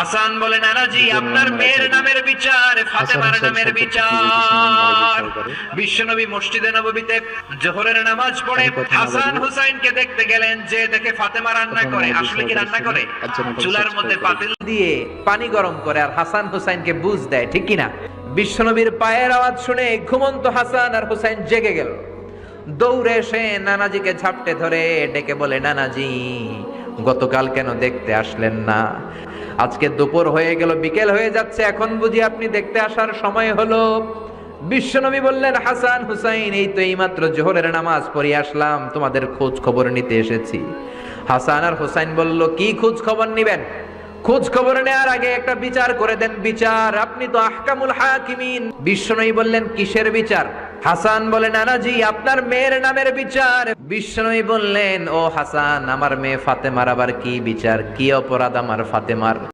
হাসান বলে, নানাজি আপনার মেয়ের নামের বিচার, ফাতেমার নামের বিচার। বিশ্বনবী মসজিদে নববীতে জোহরের নামাজ পড়ে হাসান হুসাইনকে দেখতে গেলেন, যে দেখে ফাতেমা রান্না করে। আসলে কি রান্না করে? চুলার মধ্যে পাতিল দিয়ে পানি গরম করে আর হাসান হুসাইনকে বুঝ দেয়, ঠিক কিনা? বিশ্বনবীর পায়ের আওয়াজ শুনে ঘুমন্ত হাসান আর হুসাইন জেগে গেল। দৌড়ে এসে নানাজিকে ঝাপটে ধরে ডেকে বলে, নানাজি গতকাল কেন দেখতে আসলেন না? আজকে দুপুর হয়ে গেল, বিকেল হয়ে যাচ্ছে, এখন বুঝি আপনি দেখতে আসার সময় হলো? বিশ্বনবী বললেন, হাসান হুসাইন এই তো এইমাত্র জোহরের নামাজ পড়ে আসলাম, তোমাদের খোঁজ খবর নিতে এসেছি। হাসান আর হুসাইন বলল, কি খোঁজ খবর নিবেন? খোঁজ খবর নেওয়ার আগে একটা বিচার করে দেন, বিচার, আপনি তো আহকামুল হাকিমিন। বিশ্বনবী বললেন, কিসের বিচার? হাসান বলে, নানাজি আপনার মেয়ের নামের বিচার। বিশ্বনবী বললেন, ও হাসান, আমার মেয়ে ফাতেমার আবার কি বিচার? কি অপরাধ আমার ফাতেমার?